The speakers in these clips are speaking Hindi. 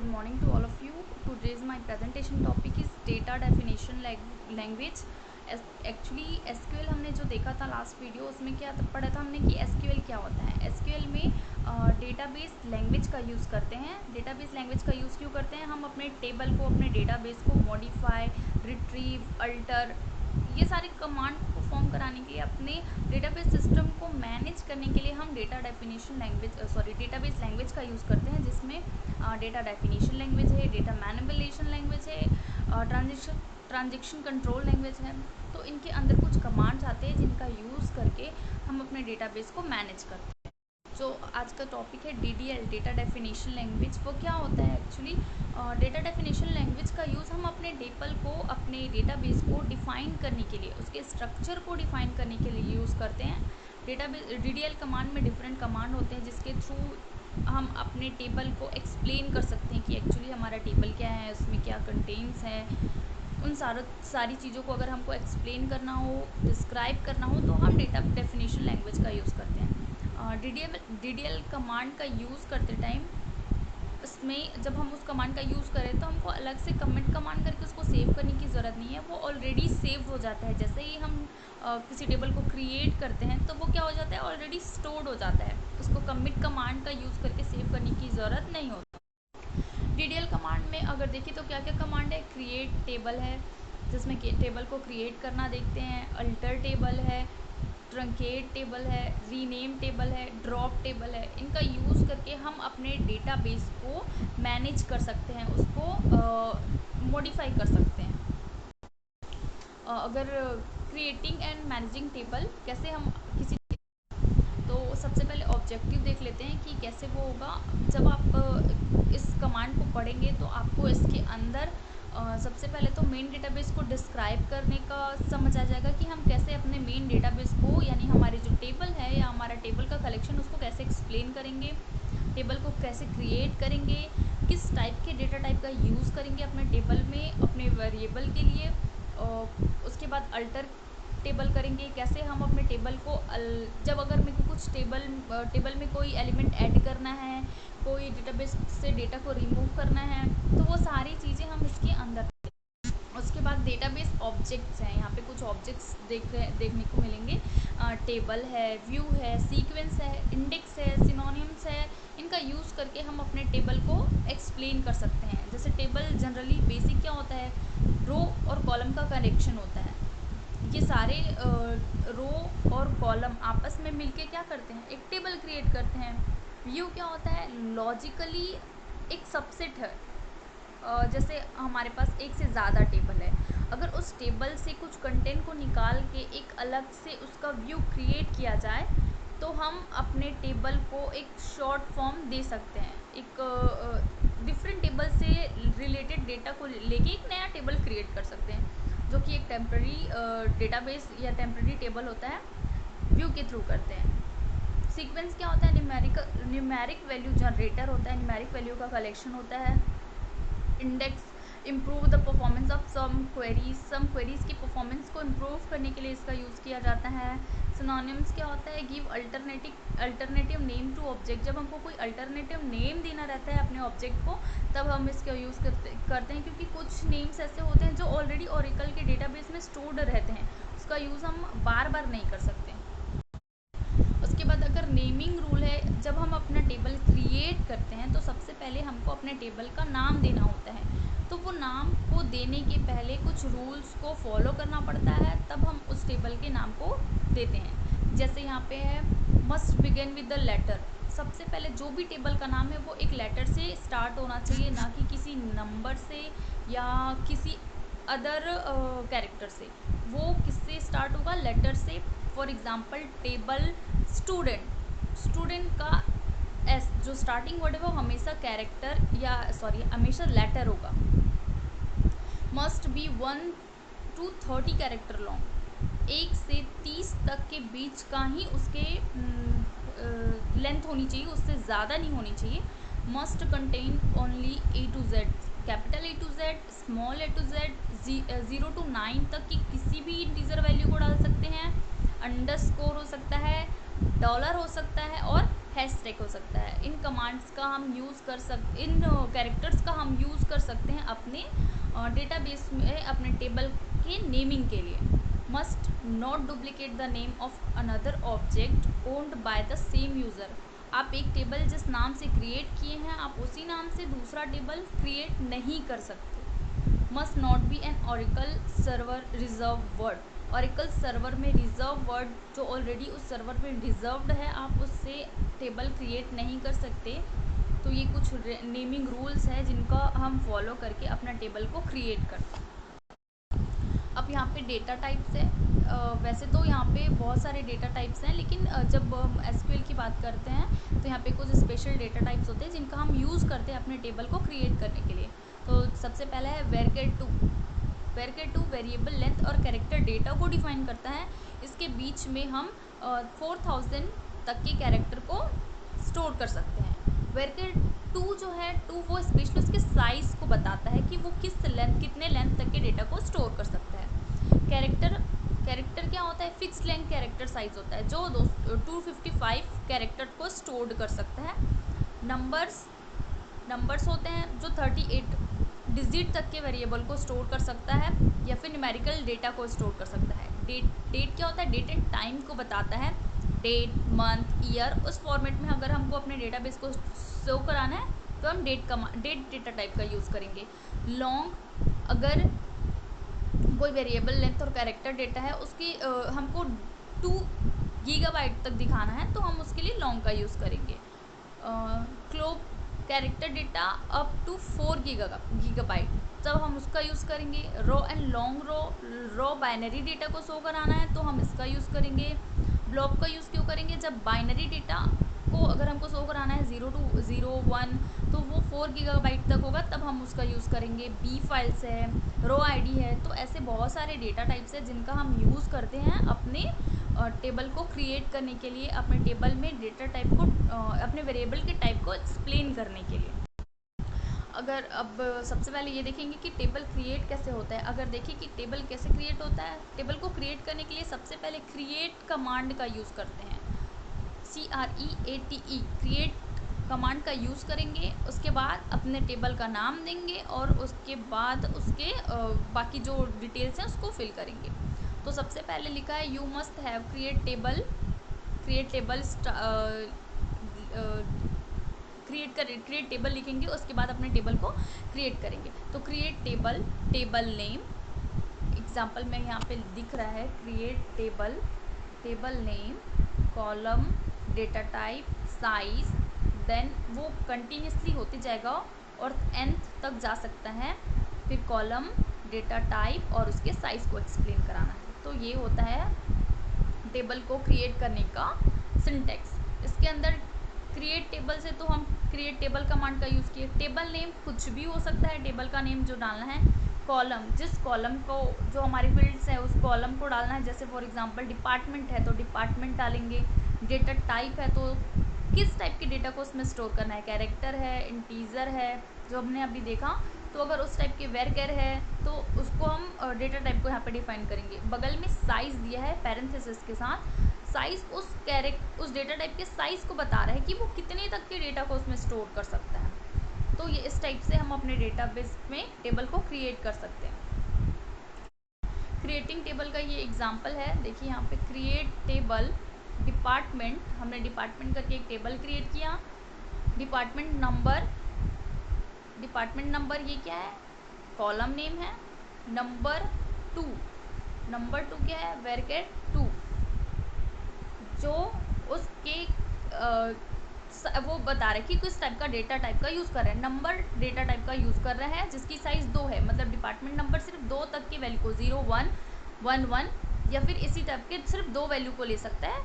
good morning to all of you. Today's my presentation topic is data definition language. Actually SQL हमने जो देखा था लास्ट वीडियो, उसमें क्या पढ़ा था हमने कि एसक्यूएल क्या होता है। एसक्यूएल में डेटाबेस लैंग्वेज का यूज़ करते हैं। डेटाबेस लैंग्वेज का यूज़ क्यों करते हैं? हम अपने टेबल को, अपने डेटाबेस को मॉडिफाई, रिट्रीव, अल्टर, ये सारे कमांड को परफॉर्म कराने के लिए, अपने डेटाबेस सिस्टम को मैनेज करने के लिए हम डेटाबेस लैंग्वेज का यूज़ करते हैं, जिसमें डेटा डेफिनेशन लैंग्वेज है, डेटा मैनिपुलेशन लैंग्वेज है, ट्रांजेक्शन कंट्रोल लैंग्वेज है। तो इनके अंदर कुछ कमांड्स आते हैं जिनका यूज़ करके हम अपने डेटाबेस को मैनेज करते हैं। जो आज का टॉपिक है DDL, डेटा डेफिनेशन लैंग्वेज। वो क्या होता है एक्चुअली? डेटा डेफिनेशन लैंग्वेज का यूज़ हम अपने टेबल को, अपने डेटाबेस को डिफ़ाइन करने के लिए, उसके स्ट्रक्चर को डिफ़ाइन करने के लिए यूज़ करते हैं। DDL कमांड में डिफरेंट कमांड होते हैं जिसके थ्रू हम अपने टेबल को एक्सप्लेन कर सकते हैं कि एक्चुअली हमारा टेबल क्या है, उसमें क्या कंटेंट्स है। उन सारी चीज़ों को अगर हमको एक्सप्लेन करना हो, डिस्क्राइब करना हो, तो हम डेटा डेफिनेशन लैंग्वेज का यूज़ करते हैं। DDL कमांड का यूज़ करते टाइम, उसमें जब हम उस कमांड का यूज़ करें तो हमको अलग से कमिट कमांड करके उसको सेव करने की ज़रूरत नहीं है। वो ऑलरेडी सेव हो जाता है। जैसे ही हम किसी टेबल को क्रिएट करते हैं तो वो क्या हो जाता है, ऑलरेडी स्टोर्ड हो जाता है। उसको कमिट कमांड का यूज़ करके सेव करने की ज़रूरत नहीं होती। DDL कमांड में अगर देखें तो क्या क्या कमांड है? क्रिएट टेबल है, जिसमें टेबल को क्रिएट करना देखते हैं। अल्टर टेबल है, ट्रंकेट टेबल है, रीनेम टेबल है, ड्रॉप टेबल है। इनका यूज़ करके हम अपने डेटाबेस को मैनेज कर सकते हैं, उसको मॉडिफाई कर सकते हैं। अगर क्रिएटिंग एंड मैनेजिंग टेबल, कैसे हम किसी, तो सबसे पहले ऑब्जेक्टिव देख लेते हैं कि कैसे वो होगा। जब आप इस कमांड को पढ़ेंगे तो आपको इसके अंदर सबसे पहले तो मेन डेटाबेस को डिस्क्राइब करने का समझ आ जाएगा कि हम कैसे अपने मेन डेटाबेस को, यानी हमारे जो टेबल है या हमारा टेबल का कलेक्शन, उसको कैसे एक्सप्लेन करेंगे, टेबल को कैसे क्रिएट करेंगे, किस टाइप के डेटा टाइप का यूज़ करेंगे अपने टेबल में, अपने वेरिएबल के लिए। उसके बाद अल्टर टेबल करेंगे, कैसे हम अपने टेबल को जब अगर मेरे को कुछ टेबल में कोई एलिमेंट ऐड करना है, कोई डेटाबेस से डेटा को रिमूव करना है, तो वो सारी चीज़ें हम इसके अंदर। उसके बाद डेटाबेस ऑब्जेक्ट्स हैं। यहाँ पे कुछ ऑब्जेक्ट्स देखने को मिलेंगे। टेबल है, व्यू है, सीक्वेंस है, इंडेक्स है, सिनोनिम्स है। इनका यूज़ करके हम अपने टेबल को एक्सप्लेन कर सकते हैं। जैसे टेबल जनरली बेसिक क्या होता है, रो और कॉलम का कनेक्शन होता है। ये सारे रो और कॉलम आपस में मिलके क्या करते हैं, एक टेबल क्रिएट करते हैं। व्यू क्या होता है, लॉजिकली एक सबसेट है। जैसे हमारे पास एक से ज़्यादा टेबल है, अगर उस टेबल से कुछ कंटेंट को निकाल के एक अलग से उसका व्यू क्रिएट किया जाए तो हम अपने टेबल को एक शॉर्ट फॉर्म दे सकते हैं। एक डिफरेंट टेबल से रिलेटेड डेटा को लेके एक नया टेबल क्रिएट कर सकते हैं, जो कि एक टेम्प्रेरी डेटाबेस या टेम्प्रेरी टेबल होता है, व्यू के थ्रू करते हैं। सीक्वेंस क्या होता है, न्यूमेरिक वैल्यू जनरेटर होता है, न्यूमेरिक वैल्यू का कलेक्शन होता है। Index, improve the performance of some queries की परफॉर्मेंस को इम्प्रूव करने के लिए इसका यूज़ किया जाता है। सिनोनिम्स क्या होता है, give alternative name to object. जब हमको कोई अल्टरनेटिव नेम देना रहता है अपने ऑब्जेक्ट को, तब हम इसका यूज़ करते हैं, क्योंकि कुछ नेम्स ऐसे होते हैं जो ऑलरेडी ओरेकल के डेटाबेस में स्टोर्ड रहते हैं, उसका यूज़ हम बार बार नहीं कर सकते। उसके बाद अगर नेमिंग रूल है, जब हम अपना टेबल क्रिएट करते हैं तो सबसे पहले हमको अपने टेबल का नाम देना होता है। तो वो नाम को देने के पहले कुछ रूल्स को फॉलो करना पड़ता है, तब हम उस टेबल के नाम को देते हैं। जैसे यहाँ पे है, must begin with the letter. सबसे पहले जो भी टेबल का नाम है वो एक लेटर से स्टार्ट होना चाहिए, ना कि किसी नंबर से या किसी अदर कैरेक्टर से। वो किससे स्टार्ट होगा, लेटर से। फॉर एग्जाम्पल टेबल स्टूडेंट का जो स्टार्टिंग वर्ड है वो हमेशा कैरेक्टर या हमेशा लेटर होगा। Must be 1 to 30 character long. 1 से 30 तक के बीच का ही उसके लेंथ होनी चाहिए, उससे ज़्यादा नहीं होनी चाहिए। Must contain only A to Z, capital A to Z, small A to Z, 0 to 9 तक की किसी भी इंटीजर वैल्यू को डाल सकते हैं। अंडरस्कोर हो सकता है, डॉलर हो सकता है और हैशटैग हो सकता है। इन कमांड्स का हम यूज़ कर इन कैरेक्टर्स का हम यूज़ कर सकते हैं अपने डेटाबेस में अपने टेबल के नेमिंग के लिए। Must not duplicate the name of another object owned by the same user. आप एक टेबल जिस नाम से क्रिएट किए हैं आप उसी नाम से दूसरा टेबल क्रिएट नहीं कर सकते। Must not be an Oracle server reserve word. Oracle server में रिजर्व वर्ड जो ऑलरेडी उस सर्वर में रिजर्व्ड है आप उससे टेबल क्रिएट नहीं कर सकते। तो ये कुछ नेमिंग रूल्स है जिनका हम फॉलो करके अपना टेबल को क्रिएट करते हैं। अब यहाँ पे डेटा टाइप्स है। वैसे तो यहाँ पे बहुत सारे डेटा टाइप्स हैं, लेकिन जब हम एसक्यूएल की बात करते हैं तो यहाँ पे कुछ स्पेशल डेटा टाइप्स होते हैं जिनका हम यूज़ करते हैं अपने टेबल को क्रिएट करने के लिए। तो सबसे पहला है varchar2। varchar2 वेरिएबल लेंथ और कैरेक्टर डेटा को डिफाइन करता है। इसके बीच में हम 4000 तक के कैरेक्टर को स्टोर कर सकते हैं। varchar2 जो है 2 वो स्पेशली उसके साइज़ को बताता है कि वो कितने लेंथ तक के डेटा को स्टोर कर सकता है। कैरेक्टर क्या होता है? फिक्स लेंथ कैरेक्टर साइज होता है जो 255 कैरेक्टर को स्टोर कर सकता है। नंबर्स होते हैं जो 38 डिजिट तक के वेरिएबल को स्टोर कर सकता है या फिर न्यूमेरिकल डेटा को स्टोर कर सकता है। डेट क्या होता है? डेट एंड टाइम को बताता है। डेट, मंथ, ईयर, उस फॉर्मेट में अगर हमको अपने डेटाबेस को शो कराना है तो हम डेट डेटा टाइप का यूज़ करेंगे। लॉन्ग, अगर कोई वेरिएबल लेंथ और कैरेक्टर डेटा है उसकी हमको 2 गीगाबाइट तक दिखाना है तो हम उसके लिए लॉन्ग का यूज़ करेंगे। CLOB, character data up to 4 gigabyte, तब हम उसका यूज़ करेंगे। Raw and long raw binary data को शो कराना है तो हम इसका यूज़ करेंगे। ब्लॉक का यूज़ क्यों करेंगे? जब बाइनरी डेटा को अगर हमको शो कराना है 0 to 0 1 तो वो 4 गीगाबाइट तक होगा तब हम उसका यूज़ करेंगे। बी फाइल्स है, रो आईडी है, तो ऐसे बहुत सारे डेटा टाइप्स है जिनका हम यूज़ करते हैं अपने टेबल को क्रिएट करने के लिए, अपने टेबल में डेटा टाइप को अपने वेरिएबल के टाइप को एक्सप्लेन करने के लिए। अगर अब सबसे पहले ये देखेंगे कि टेबल क्रिएट कैसे होता है। अगर देखें कि टेबल कैसे क्रिएट होता है, टेबल को क्रिएट करने के लिए सबसे पहले क्रिएट कमांड का यूज़ करते हैं। CREATE, क्रिएट कमांड का यूज़ करेंगे। उसके बाद अपने टेबल का नाम देंगे और उसके बाद उसके बाकी जो डिटेल्स हैं उसको फिल करेंगे। तो सबसे पहले लिखा है you must have create table create table लिखेंगे, उसके बाद अपने टेबल को क्रिएट करेंगे। तो create table, table name, example में यहाँ पे दिख रहा है create table name, column, data type, size, then वो कंटिन्यूसली होते जाएगा और nth तक जा सकता है। फिर कॉलम, डेटा टाइप और उसके साइज को एक्सप्लेन कराना है। तो ये होता है टेबल को क्रिएट करने का सिंटेक्स। इसके अंदर क्रिएट टेबल से तो हम क्रिएट टेबल कमांड का यूज़ किए। टेबल नेम कुछ भी हो सकता है, टेबल का नेम जो डालना है। कॉलम, जिस कॉलम को जो हमारे फील्ड्स है उस कॉलम को डालना है, जैसे फॉर एग्जांपल डिपार्टमेंट है तो डिपार्टमेंट डालेंगे। डेटा टाइप है तो किस टाइप के डेटा को उसमें स्टोर करना है, कैरेक्टर है, इंटीजर है जो हमने अभी देखा, तो अगर उस टाइप के varchar है तो उसको हम डेटा टाइप को यहाँ पे डिफाइन करेंगे। बगल में साइज दिया है पैरेंथेसिस के साथ। साइज उस डेटा टाइप के साइज को बता रहा है कि वो कितने तक के डेटा को उसमें स्टोर कर सकता है। तो ये इस टाइप से हम अपने डेटाबेस में टेबल को क्रिएट कर सकते हैं। क्रिएटिंग टेबल का ये एग्जांपल है, देखिए यहाँ पे क्रिएट टेबल डिपार्टमेंट, हमने डिपार्टमेंट करके एक टेबल क्रिएट किया। डिपार्टमेंट नंबर ये क्या है? कॉलम नेम है। नंबर 2 क्या है? varchar2, जो उसके वो बता रहे कि किस टाइप का डेटा टाइप का यूज़ कर रहे हैं। नंबर डेटा टाइप का यूज़ कर रहे हैं जिसकी साइज़ 2 है, मतलब डिपार्टमेंट नंबर सिर्फ 2 तक की वैल्यू को 0 1 1 1 या फिर इसी टाइप के सिर्फ 2 वैल्यू को ले सकता है।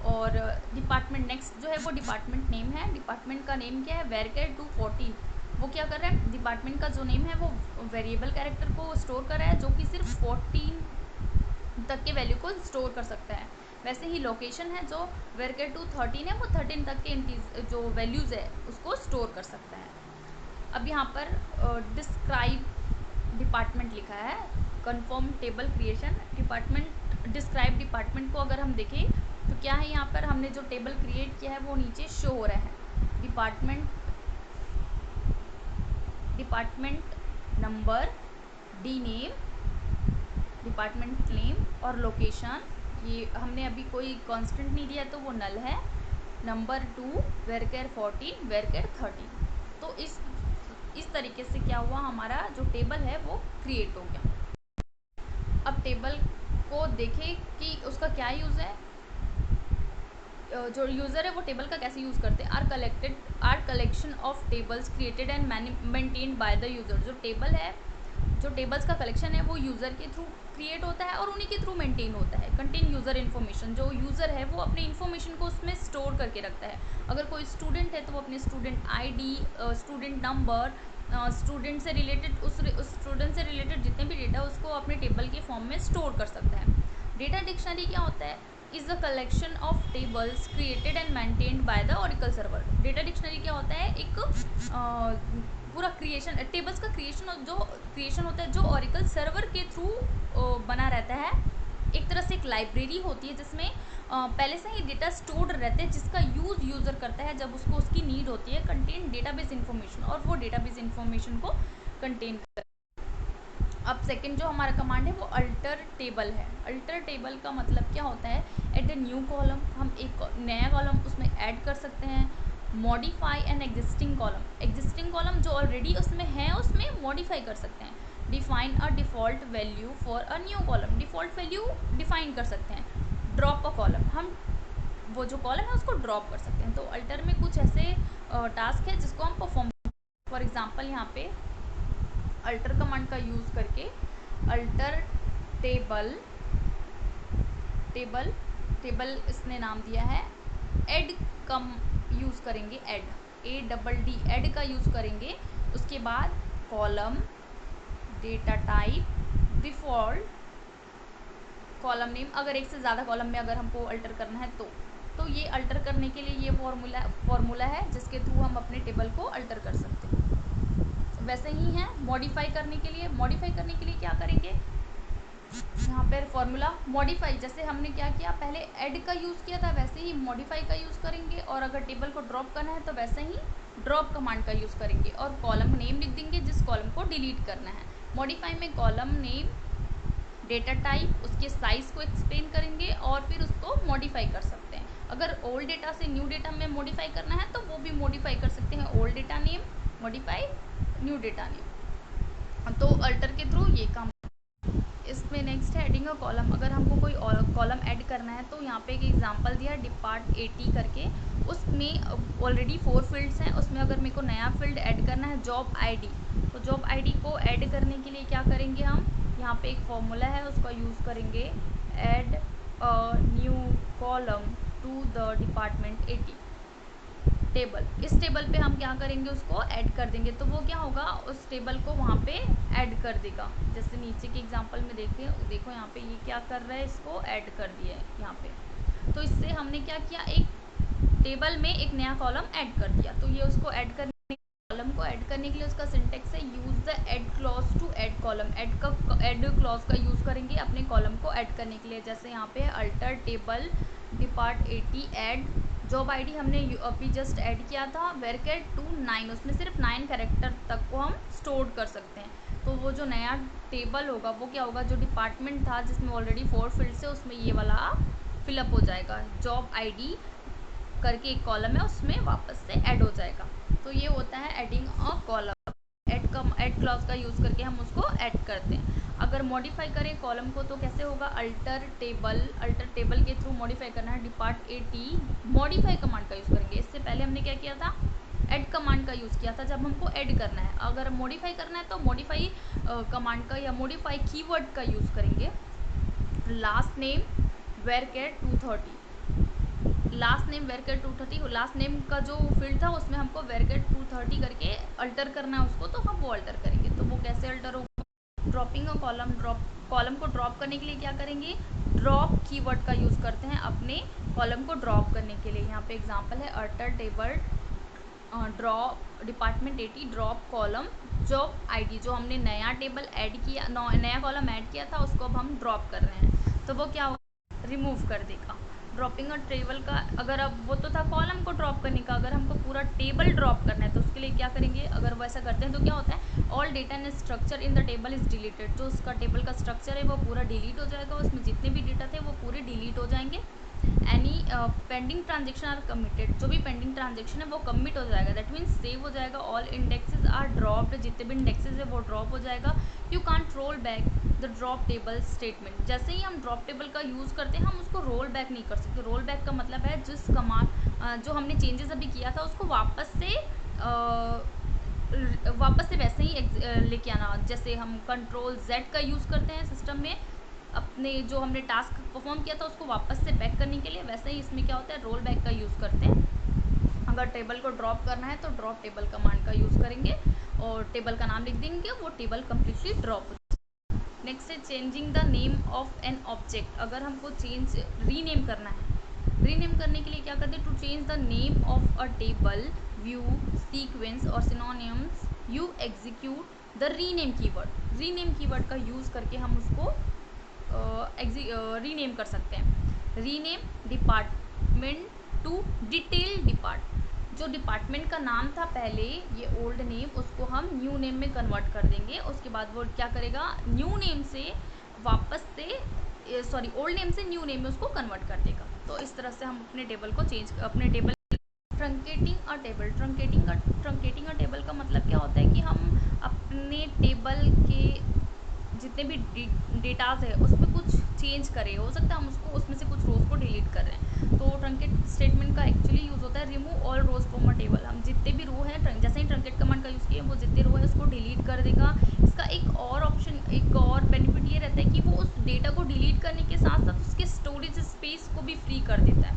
और डिपार्टमेंट नेक्स्ट जो है वो डिपार्टमेंट नेम है। डिपार्टमेंट का नेम क्या है? varchar2 14, वो क्या कर रहा है? डिपार्टमेंट का जो नेम है वो वेरिएबल कैरेक्टर को स्टोर कर रहा है जो कि सिर्फ 14 तक के वैल्यू को स्टोर कर सकता है। वैसे ही लोकेशन है जो varchar2 13 है वो 13 तक के जो वैल्यूज़ है उसको स्टोर कर सकता है। अब यहाँ पर डिस्क्राइब डिपार्टमेंट लिखा है, confirm table creation. Describe department को अगर हम देखें तो क्या है यहाँ पर हमने जो टेबल क्रिएट किया है वो नीचे शो हो रहा है, department number, D name, department name और लोकेशन। ये हमने अभी कोई कांस्टेंट नहीं दिया तो वो नल है। नंबर 2 वेरकेर 14 वेरकेर 13। तो इस तरीके से क्या हुआ, हमारा जो टेबल है वो क्रिएट हो गया। अब टेबल को देखें कि उसका क्या यूज़ है। जो यूज़र है वो टेबल का कैसे यूज़ करते हैं। Are collection of tables created and maintained by the user. जो टेबल है, जो टेबल्स का कलेक्शन है वो यूज़र के थ्रू क्रिएट होता है और उन्हीं के थ्रू मेंटेन होता है। कंटेन यूज़र इन्फॉर्मेशन, जो यूज़र है वो अपने इन्फॉर्मेशन को उसमें स्टोर करके रखता है। अगर कोई स्टूडेंट है तो वो अपने student ID, student number, student से रिलेटेड उस स्टूडेंट से रिलेटेड जितने भी डेटा उसको अपने टेबल के फॉर्म में स्टोर कर सकता है। डेटा डिक्शनरी क्या होता है, is the collection of tables created and maintained by the Oracle server. Data dictionary क्या होता है, एक पूरा क्रिएशन, टेबल्स का क्रिएशन होता है जो ओरेकल सर्वर के थ्रू बना रहता है। एक तरह से एक लाइब्रेरी होती है जिसमें पहले से ही डेटा स्टोर्ड रहते हैं, जिसका यूज़ यूज़र करता है जब उसको उसकी नीड होती है। कंटेन डेटाबेस इन्फॉर्मेशन, और वो डेटाबेस इन्फॉर्मेशन को कंटेन करता है। अब सेकंड जो हमारा कमांड है वो अल्टर टेबल है। अल्टर टेबल का मतलब क्या होता है, एट ए न्यू कॉलम, हम एक नया कॉलम उसमें ऐड कर सकते हैं। मॉडिफाई एन एग्जिस्टिंग कॉलम जो ऑलरेडी उसमें है उसमें मॉडिफाई कर सकते हैं। Define a default value for a new column, default value define कर सकते हैं। ड्रॉप अ कॉलम, हम वो जो कॉलम है उसको ड्रॉप कर सकते हैं। तो अल्टर में कुछ ऐसे टास्क है जिसको हम परफॉर्म, फॉर एग्जाम्पल यहाँ पे अल्टर कमांड का यूज़ करके अल्टर टेबल इसने नाम दिया है एड कम यूज़ करेंगे, ऐड का यूज़ करेंगे। उसके बाद column, data type, default, column name, अगर एक से ज़्यादा कॉलम में अगर हमको अल्टर करना है तो ये अल्टर करने के लिए ये फॉर्मूला है जिसके थ्रू हम अपने टेबल को अल्टर कर सकते हैं। वैसे ही है मॉडिफाई करने के लिए क्या करेंगे, यहाँ पर फॉर्मूला मॉडिफाई, जैसे हमने क्या किया पहले ऐड का यूज़ किया था वैसे ही मॉडिफाई का यूज़ करेंगे, और अगर टेबल को ड्रॉप करना है तो वैसे ही ड्रॉप कमांड का यूज़ करेंगे, और कॉलम नेम लिख देंगे जिस कॉलम को डिलीट करना है। मॉडिफाई में कॉलम नेम, डेटा टाइप, उसके साइज़ को एक्सप्लेन करेंगे और फिर उसको मॉडिफाई कर सकते हैं। अगर ओल्ड डेटा से न्यू डेटा में मॉडिफाई करना है तो वो भी मॉडिफाई कर सकते हैं। Old data name modify, new data name, तो अल्टर के थ्रू ये काम। इसमें नेक्स्ट है एडिंग अ कॉलम, अगर हमको कोई कॉलम ऐड करना है तो यहाँ पे एक एग्जांपल दिया है डिपार्ट 80 करके, उसमें ऑलरेडी 4 फील्ड्स हैं, उसमें अगर मेरे को नया फील्ड ऐड करना है जॉब आईडी, तो जॉब आईडी को ऐड करने के लिए क्या करेंगे हम, यहाँ पे एक फॉर्मूला है उसका यूज़ करेंगे, add a new column to the department 80 table. इस टेबल पे हम क्या करेंगे, उसको ऐड कर देंगे, तो वो क्या होगा, उस टेबल को वहाँ पे ऐड कर देगा। जैसे नीचे के एग्जांपल में देखो यहाँ पे ये क्या कर रहा है, इसको ऐड कर दिया है यहाँ पे। तो इससे हमने क्या किया, एक टेबल में एक नया कॉलम ऐड कर दिया। तो ये उसको ऐड करने, कॉलम को ऐड करने के लिए उसका सिंटेक्स है use the add clause to add column. Add clause का यूज़ करेंगे अपने कॉलम को ऐड करने के लिए। जैसे यहाँ पे alter table depart 80 add job ID हमने अभी जस्ट ऐड किया था वेरकेट टू 9, उसमें सिर्फ 9 कैरेक्टर तक को हम स्टोर कर सकते हैं। तो वो जो नया टेबल होगा वो क्या होगा, जो डिपार्टमेंट था जिसमें ऑलरेडी 4 फील्ड्स है उसमें ये वाला फिलअप हो जाएगा, जॉब आईडी करके एक कॉलम है उसमें वापस से ऐड हो जाएगा। तो ये होता है adding a column. Add clause का यूज़ करके हम उसको ऐड करते हैं। अगर मॉडिफाई करें कॉलम को तो कैसे होगा, अल्टर टेबल के थ्रू मॉडिफाई करना है डिपार्ट 80 मॉडिफाई कमांड का यूज़ करेंगे। इससे पहले हमने क्या किया था, ऐड कमांड का यूज़ किया था जब हमको ऐड करना है। अगर मॉडिफाई करना है तो मॉडिफाई कमांड का या मॉडिफाई कीवर्ड का यूज़ करेंगे। लास्ट नेम वेरकेट 230, लास्ट नेम वेरकेट 230, लास्ट नेम का जो फील्ड था उसमें हमको वेरकेट 230 करके अल्टर करना है उसको, तो हम वो अल्टर करेंगे। तो वो कैसे अल्टर होगा, ड्रॉपिंग अ कॉलम, कॉलम को ड्रॉप करने के लिए क्या करेंगे, ड्रॉप कीवर्ड का यूज़ करते हैं अपने कॉलम को ड्रॉप करने के लिए। यहाँ पे एग्जांपल है alter table drop department 80 drop column job ID, जो हमने नया टेबल ऐड किया, नया कॉलम ऐड किया था उसको अब हम ड्रॉप कर रहे हैं, तो वो क्या होगा, रिमूव कर देगा। ड्रॉपिंग अ टेबल का, अगर अब वो तो था कॉलम को ड्रॉप करने का, अगर हमको पूरा टेबल ड्रॉप करना है तो उसके लिए क्या करेंगे, अगर वो ऐसा करते हैं तो क्या होता है, all data and structure in the table is deleted, जो उसका टेबल का स्ट्रक्चर है वो पूरा डिलीट हो जाएगा, उसमें जितने भी डेटा थे वो पूरे डिलीट हो जाएंगे। Any pending transaction are committed, जो भी पेंडिंग ट्रांजेक्शन है वो कमिट हो जाएगा, दैट मीन्स सेव हो जाएगा। ऑल इंडेक्सेस आर ड्रॉप्ड, जितने भी इंडेक्सेस है वो ड्रॉप हो जाएगा। You can't roll back the drop table statement, जैसे ही हम ड्रॉप टेबल का यूज़ करते हैं हम उसको रोल बैक नहीं कर सकते। रोल बैक का मतलब है जिस कमांड जो हमने चेंजेस अभी किया था उसको वापस से वैसे ही लेके आना। जैसे हम कंट्रोल Z का यूज़ करते हैं सिस्टम में अपने जो हमने टास्क परफॉर्म किया था उसको वापस से बैक करने के लिए, वैसे ही इसमें क्या होता है, रोल बैक का यूज़ करते हैं। अगर टेबल को ड्रॉप करना है तो ड्रॉप टेबल कमांड का यूज़ करेंगे और टेबल का नाम लिख देंगे, वो टेबल कम्प्लीटली ड्रॉप हो जाएगा। नेक्स्ट है changing the name of an object, अगर हमको रीनेम करना है, रीनेम करने के लिए क्या करते हैं, to change the name of a table, view, sequence और synonyms you execute the rename keyword. Rename keyword का यूज़ करके हम उसको रीनेम कर सकते हैं। Rename department to detail depart, जो डिपार्टमेंट का नाम था पहले ये ओल्ड नेम, उसको हम न्यू नेम में कन्वर्ट कर देंगे। उसके बाद वो क्या करेगा, न्यू नेम से वापस से ओल्ड नेम से न्यू नेम में उसको कन्वर्ट कर देगा। तो इस तरह से हम अपने टेबल को अपने table truncating a table, truncating a table का मतलब क्या होता है कि हम अपने टेबल के जितने भी डेटाज है उसमें कुछ चेंज करें, हो सकता है हम उसको उसमें से कुछ रोज को डिलीट कर रहे हैं, तो ट्रंकेट स्टेटमेंट का एक्चुअली यूज़ होता है remove all rows from a table. हम जितने भी रो हैं, जैसे ही ट्रंकेट कमांड का यूज़ किया वो जितने रो है उसको डिलीट कर देगा। इसका एक और ऑप्शन, एक और बेनिफिट ये रहता है कि वो उस डेटा को डिलीट करने के साथ साथ उसके स्टोरेज स्पेस को भी फ्री कर देता है।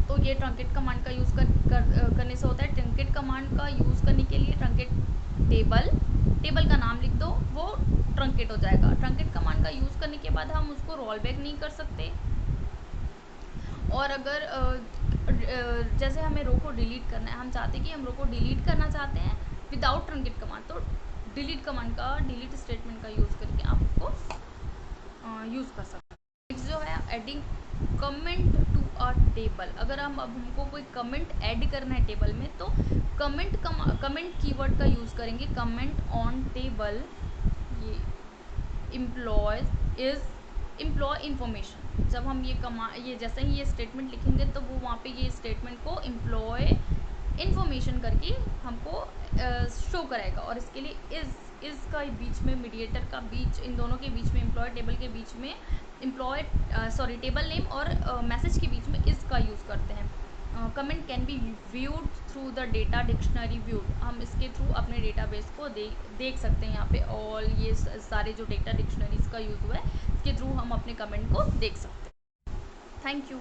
तो ये ट्रंकेट कमांड का यूज़ करने से होता है। ट्रंकेट कमांड का यूज़ करने के लिए ट्रंकेट टेबल का नाम लिख दो, वो ट्रंकेट हो जाएगा। ट्रंकेट कमांड का यूज़ करने के बाद हम उसको रोल बैक नहीं कर सकते। और अगर जैसे हमें रो को डिलीट करना है, हम चाहते हैं कि हम रो को डिलीट करना चाहते हैं विदाउट ट्रंकेट कमांड, तो डिलीट कमांड का, डिलीट स्टेटमेंट का यूज़ करके आप उसको यूज़ कर सकते हैं। नेक्स्ट जो है adding comment to a table, अगर हम अब हमको कोई कमेंट ऐड करना है टेबल में तो कमेंट कीवर्ड का यूज़ करेंगे। कमेंट ऑन टेबल, ये एम्प्लॉय इन्फॉर्मेशन, जब हम ये जैसे ही ये स्टेटमेंट लिखेंगे तो वो वहाँ पे ये स्टेटमेंट को एम्प्लॉय इन्फॉर्मेशन करके हमको शो कराएगा। और इसके लिए इज़ का बीच में, मीडिएटर का बीच, इन दोनों के बीच में, एम्प्लॉय टेबल के बीच में, टेबल नेम और मैसेज के बीच में इज़ का यूज़ करते हैं। Comment can be viewed through the data dictionary viewed, हम इसके थ्रू अपने डेटाबेस को देख सकते हैं। यहाँ पे ऑल ये सारे जो डेटा डिक्शनरीज का यूज़ हुआ है इसके थ्रू हम अपने कमेंट को देख सकते हैं। Thank you.